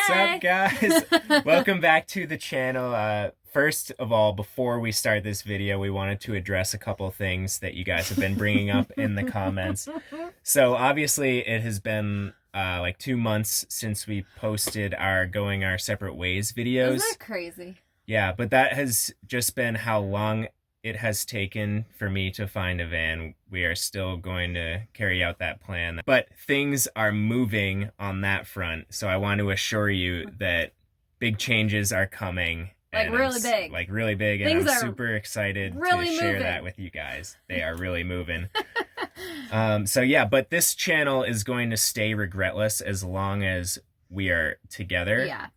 What's up, guys? Welcome back to the channel. First of all, before we start this video, we wanted to address a couple things that you guys have been bringing up in the comments. So obviously it has been like 2 months since we posted our going our separate ways videos. Isn't that crazy? Yeah, but that has just been how long it has taken for me to find a van. We are still going to carry out that plan, but things are moving on that front. So I want to assure you that big changes are coming. Like really big. Like really big, and Things I'm are super excited really to share moving. that with you guys. They are really moving. So yeah, but this channel is going to stay regretless as long as we are together. Yeah.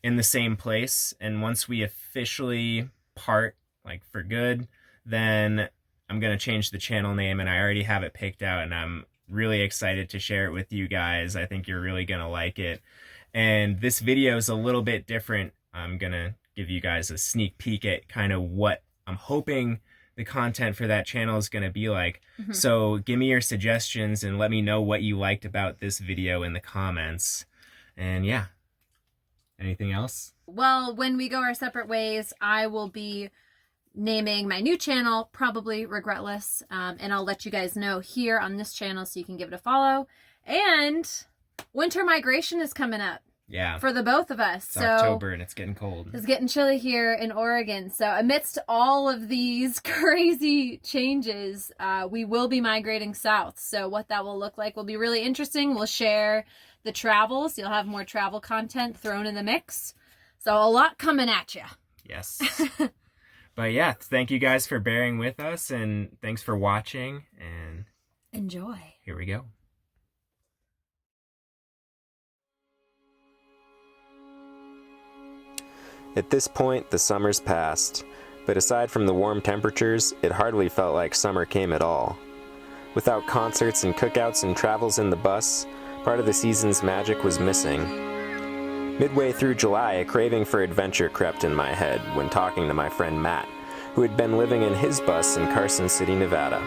In the same place. And once we officially part, like for good, then I'm going to change the channel name, and I already have it picked out, and I'm really excited to share it with you guys. I think you're really going to like it. And this video is a little bit different. I'm going to give you guys a sneak peek at kind of what I'm hoping the content for that channel is going to be like. Mm-hmm. So give me your suggestions and let me know what you liked about this video in the comments. And yeah. Anything else? Well, when we go our separate ways, I will be naming my new channel, probably Regretless, and I'll let you guys know here on this channel so you can give it a follow. And winter migration is coming up. Yeah. For the both of us. It's October and it's getting cold. It's getting chilly here in Oregon. So amidst all of these crazy changes, we will be migrating south. So what that will look like will be really interesting. We'll share the travels. You'll have more travel content thrown in the mix. So a lot coming at you. Yes. But yeah, thank you guys for bearing with us, and thanks for watching, and enjoy. Here we go. At this point, the summer's passed, but aside from the warm temperatures, it hardly felt like summer came at all. Without concerts and cookouts and travels in the bus, part of the season's magic was missing. Midway through July, a craving for adventure crept in my head when talking to my friend Matt, who had been living in his bus in Carson City, Nevada.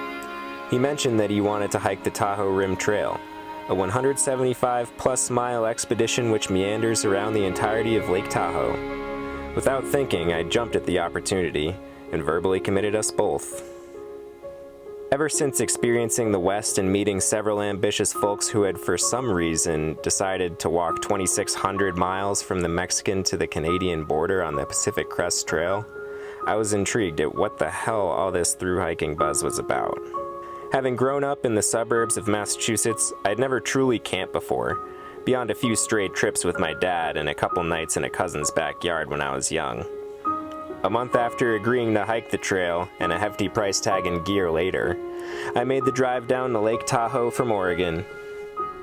He mentioned that he wanted to hike the Tahoe Rim Trail, a 175-plus mile expedition which meanders around the entirety of Lake Tahoe. Without thinking, I jumped at the opportunity and verbally committed us both. Ever since experiencing the West and meeting several ambitious folks who had for some reason decided to walk 2,600 miles from the Mexican to the Canadian border on the Pacific Crest Trail, I was intrigued at what the hell all this thru-hiking buzz was about. Having grown up in the suburbs of Massachusetts, I'd never truly camped before, beyond a few stray trips with my dad and a couple nights in a cousin's backyard when I was young. A month after agreeing to hike the trail, and a hefty price tag in gear later, I made the drive down to Lake Tahoe from Oregon.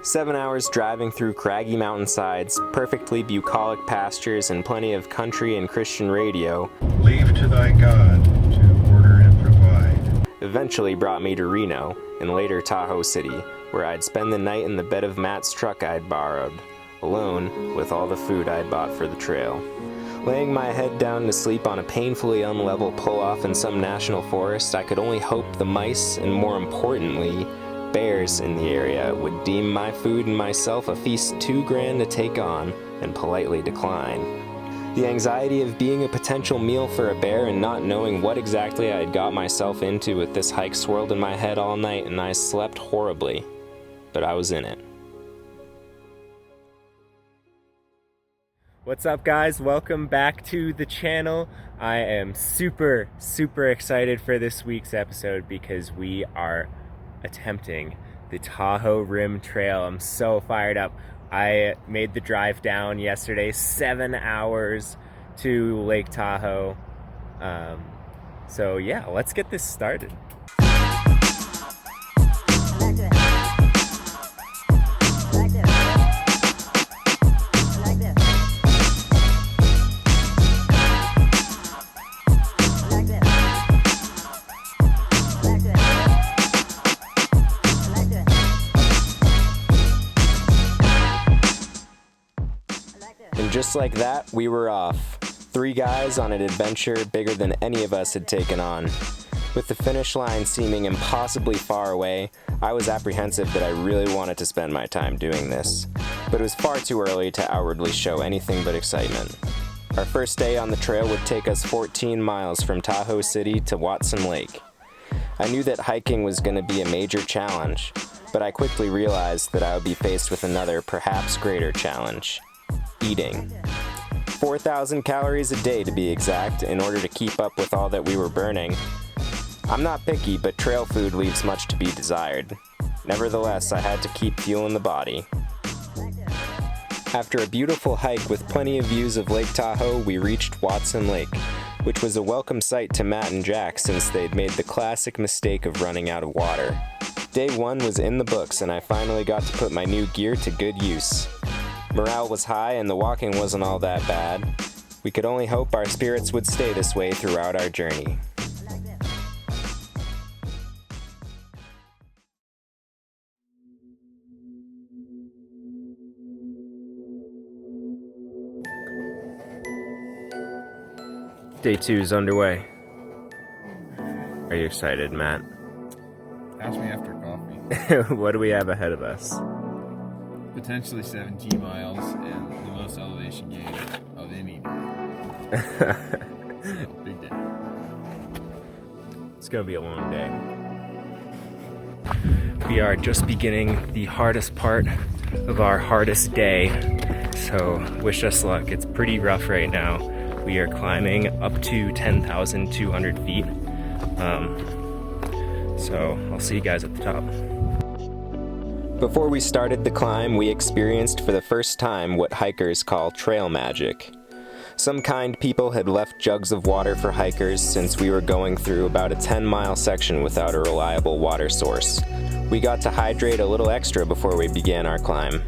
7 hours driving through craggy mountainsides, perfectly bucolic pastures, and plenty of country and Christian radio. Leave to thy God to order and provide. Eventually brought me to Reno, and later Tahoe City, where I'd spend the night in the bed of Matt's truck I'd borrowed, alone with all the food I'd bought for the trail. Laying my head down to sleep on a painfully unlevel pull-off in some national forest, I could only hope the mice, and more importantly, bears in the area would deem my food and myself a feast too grand to take on, and politely decline. The anxiety of being a potential meal for a bear and not knowing what exactly I had got myself into with this hike swirled in my head all night, and I slept horribly. But I was in it. What's up, guys? Welcome back to the channel. I am super excited for this week's episode because we are attempting the Tahoe Rim Trail. I'm so fired up. I made the drive down yesterday, 7 hours to Lake Tahoe. So yeah, let's get this started. And just like that, we were off. 3 guys on an adventure bigger than any of us had taken on. With the finish line seeming impossibly far away, I was apprehensive that I really wanted to spend my time doing this, but it was far too early to outwardly show anything but excitement. Our first day on the trail would take us 14 miles from Tahoe City to Watson Lake. I knew that hiking was going to be a major challenge, but I quickly realized that I would be faced with another, perhaps greater challenge: eating. 4,000 calories a day to be exact, in order to keep up with all that we were burning. I'm not picky, but trail food leaves much to be desired. Nevertheless, I had to keep fueling the body. After a beautiful hike with plenty of views of Lake Tahoe, we reached Watson Lake, which was a welcome sight to Matt and Jack since they'd made the classic mistake of running out of water. Day 1 was in the books, and I finally got to put my new gear to good use. Morale was high and the walking wasn't all that bad. We could only hope our spirits would stay this way throughout our journey. Day 2 is underway. Are you excited, Matt? Ask me after coffee. What do we have ahead of us? Potentially 17 miles and the most elevation gain of any day. So, big day. It's gonna be a long day. We are just beginning the hardest part of our hardest day, so wish us luck. It's pretty rough right now. We are climbing up to 10,200 feet. So I'll see you guys at the top. Before we started the climb, we experienced for the first time what hikers call trail magic. Some kind people had left jugs of water for hikers since we were going through about a 10-mile section without a reliable water source. We got to hydrate a little extra before we began our climb.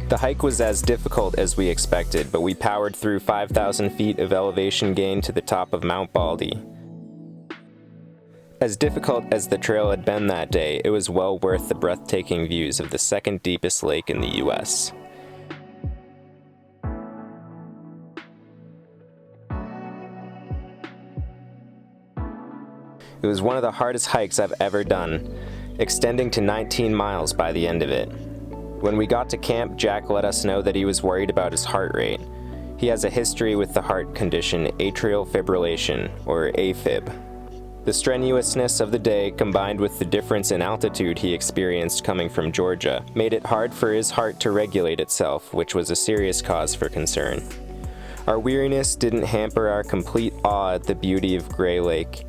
The hike was as difficult as we expected, but we powered through 5,000 feet of elevation gain to the top of Mount Baldy. As difficult as the trail had been that day, it was well worth the breathtaking views of the second deepest lake in the US. It was one of the hardest hikes I've ever done, extending to 19 miles by the end of it. When we got to camp, Jack let us know that he was worried about his heart rate. He has a history with the heart condition atrial fibrillation, or AFib. The strenuousness of the day, combined with the difference in altitude he experienced coming from Georgia, made it hard for his heart to regulate itself, which was a serious cause for concern. Our weariness didn't hamper our complete awe at the beauty of Gray Lake.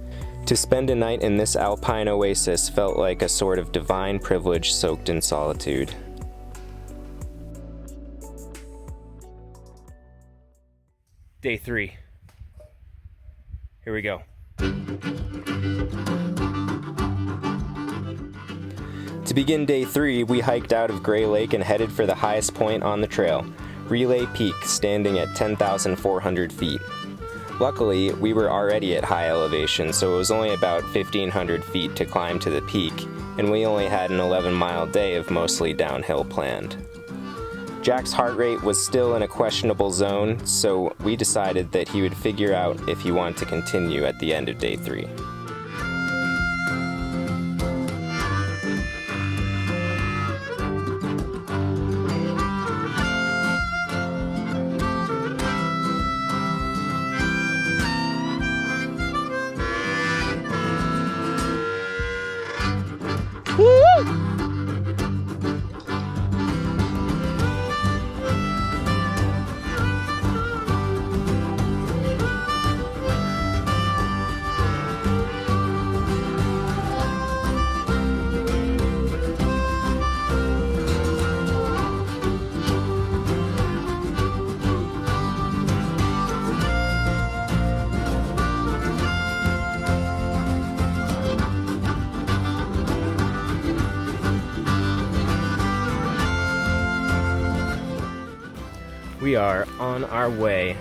To spend a night in this alpine oasis felt like a sort of divine privilege soaked in solitude. Day 3. Here we go. To begin day 3, we hiked out of Gray Lake and headed for the highest point on the trail, Relay Peak, standing at 10,400 feet. Luckily, we were already at high elevation, so it was only about 1,500 feet to climb to the peak, and we only had an 11-mile day of mostly downhill planned. Jack's heart rate was still in a questionable zone, so we decided that he would figure out if he wanted to continue at the end of day 3. we are on our way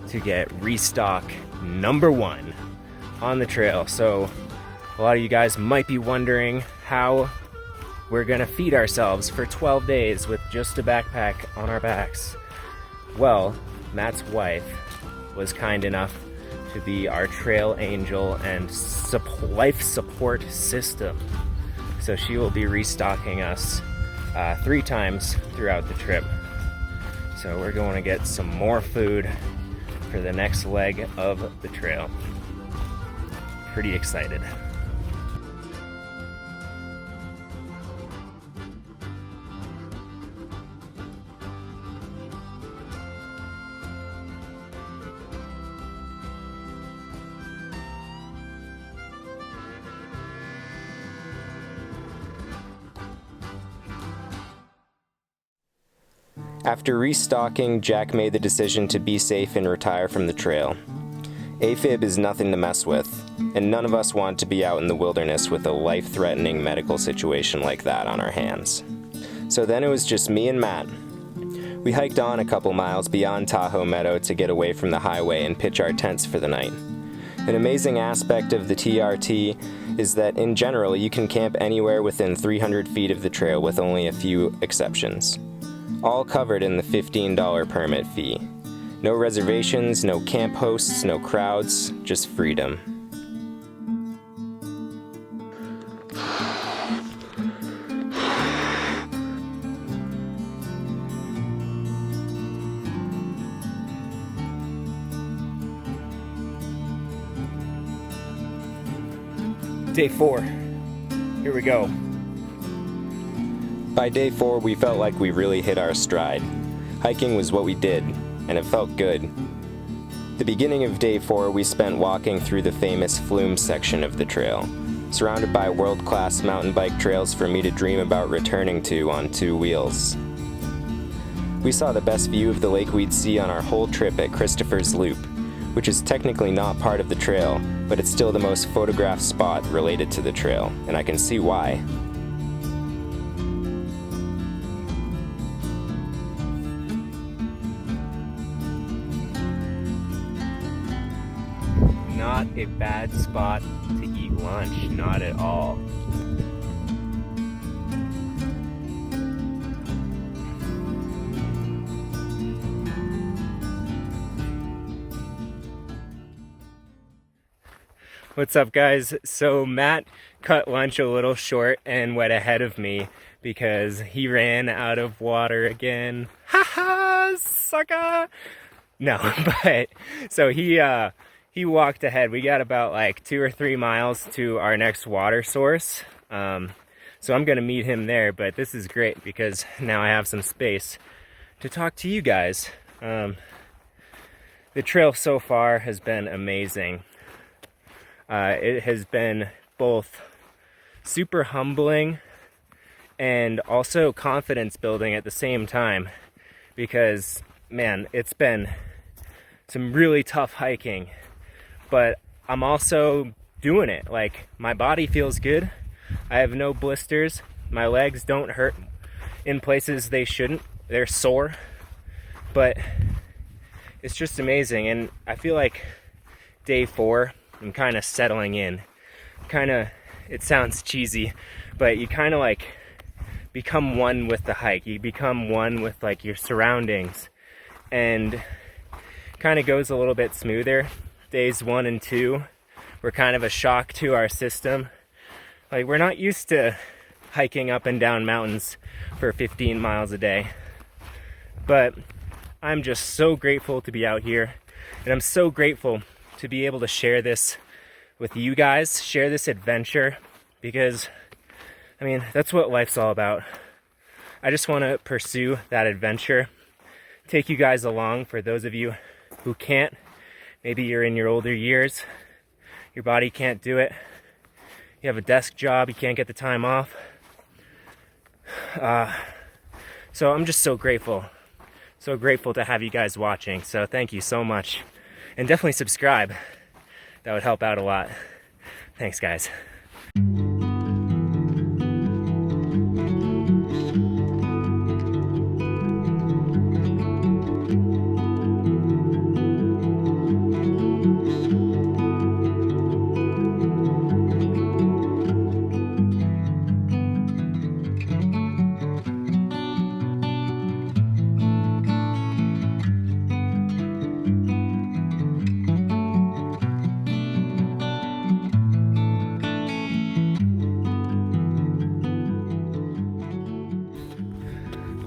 to get restock number 1 on the trail. So a lot of you guys might be wondering how we're gonna feed ourselves for 12 days with just a backpack on our backs. Well, Matt's wife was kind enough to be our trail angel and life support system. So she will be restocking us 3 times throughout the trip. So we're going to get some more food for the next leg of the trail. Pretty excited. After restocking, Jack made the decision to be safe and retire from the trail. AFib is nothing to mess with, and none of us want to be out in the wilderness with a life-threatening medical situation like that on our hands. So then it was just me and Matt. We hiked on a couple miles beyond Tahoe Meadow to get away from the highway and pitch our tents for the night. An amazing aspect of the TRT is that in general you can camp anywhere within 300 feet of the trail with only a few exceptions. All covered in the $15 permit fee. No reservations, no camp hosts, no crowds, just freedom. Day 4. Here we go. By day 4, we felt like we really hit our stride. Hiking was what we did, and it felt good. The beginning of day 4, we spent walking through the famous Flume section of the trail, surrounded by world-class mountain bike trails for me to dream about returning to on 2 wheels. We saw the best view of the lake we'd see on our whole trip at Christopher's Loop, which is technically not part of the trail, but it's still the most photographed spot related to the trail, and I can see why. Not a bad spot to eat lunch, not at all. What's up, guys? So Matt cut lunch a little short and went ahead of me because he ran out of water again. Ha ha, sucker! No, but so he walked ahead. We got about like 2 or 3 miles to our next water source. So I'm gonna meet him there, but this is great because now I have some space to talk to you guys. The trail so far has been amazing. It has been both super humbling and also confidence building at the same time because, man, it's been some really tough hiking, but I'm also doing it. Like, my body feels good. I have no blisters. My legs don't hurt in places they shouldn't. They're sore, but it's just amazing. And I feel like day 4, I'm kind of settling in. It sounds cheesy, but you kind of like become one with the hike. You become one with like your surroundings, and kind of goes a little bit smoother. Days 1 and 2 were kind of a shock to our system. Like, we're not used to hiking up and down mountains for 15 miles a day. But I'm just so grateful to be out here, and I'm so grateful to be able to share this with you guys, share this adventure, because, I mean, that's what life's all about. I just want to pursue that adventure, take you guys along. For those of you who can't, maybe you're in your older years, your body can't do it, you have a desk job, you can't get the time off. So I'm just so grateful to have you guys watching. So thank you so much. And definitely subscribe. That would help out a lot. Thanks, guys.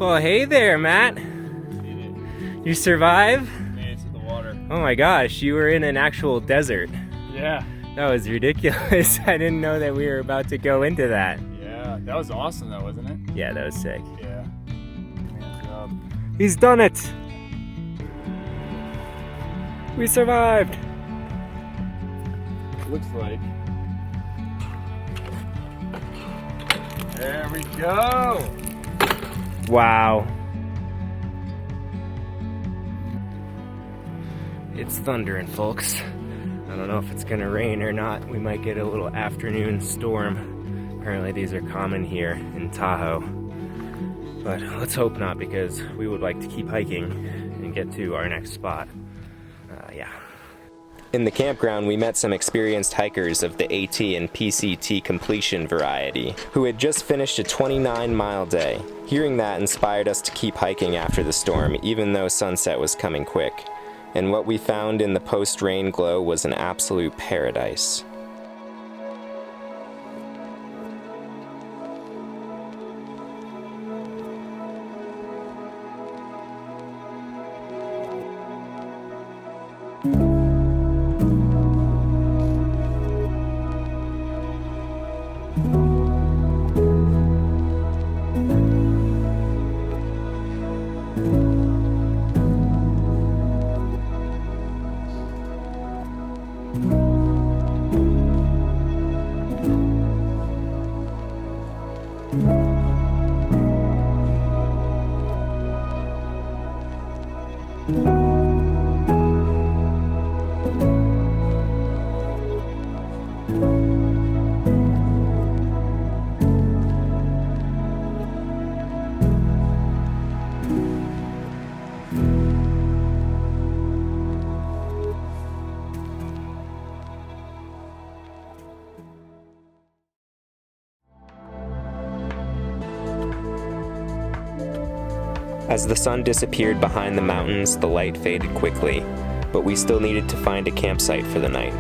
Well, hey there, Matt. You survive? Made it to the water. Oh my gosh, you were in an actual desert. Yeah. That was ridiculous. I didn't know that we were about to go into that. Yeah, that was awesome though, wasn't it? Yeah, that was sick. Yeah. Man, job. He's done it! We survived! Looks like. There we go! Wow. It's thundering, folks. I don't know if it's gonna rain or not. We might get a little afternoon storm. Apparently these are common here in Tahoe. But let's hope not, because we would like to keep hiking and get to our next spot. Yeah. In the campground, we met some experienced hikers of the AT and PCT completion variety, who had just finished a 29-mile day. Hearing that inspired us to keep hiking after the storm, even though sunset was coming quick. And what we found in the post-rain glow was an absolute paradise. As the sun disappeared behind the mountains, the light faded quickly, but we still needed to find a campsite for the night.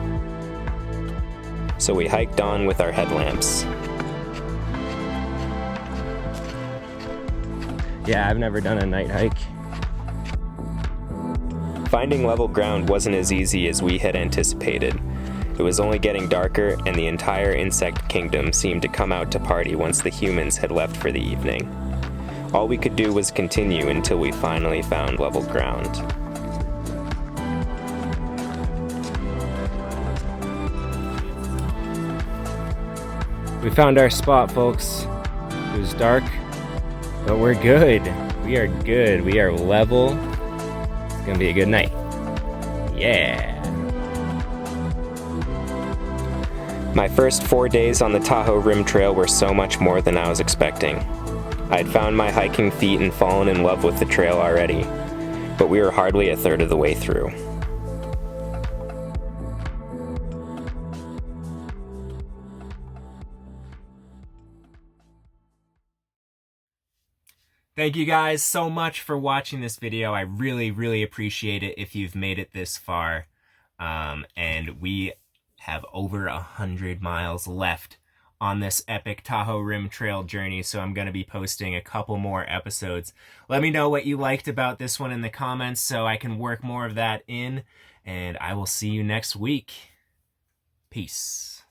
So we hiked on with our headlamps. Yeah, I've never done a night hike. Finding level ground wasn't as easy as we had anticipated. It was only getting darker, and the entire insect kingdom seemed to come out to party once the humans had left for the evening. All we could do was continue until we finally found level ground. We found our spot, folks. It was dark, but we're good. We are good. We are level. It's gonna be a good night. Yeah. My first 4 days on the Tahoe Rim Trail were so much more than I was expecting. I'd found my hiking feet and fallen in love with the trail already, but we were hardly a third of the way through. Thank you guys so much for watching this video. I really appreciate it if you've made it this far. And we have over 100 miles left on this epic Tahoe Rim Trail journey, so I'm going to be posting a couple more episodes. Let me know what you liked about this one in the comments so I can work more of that in, and I will see you next week. Peace.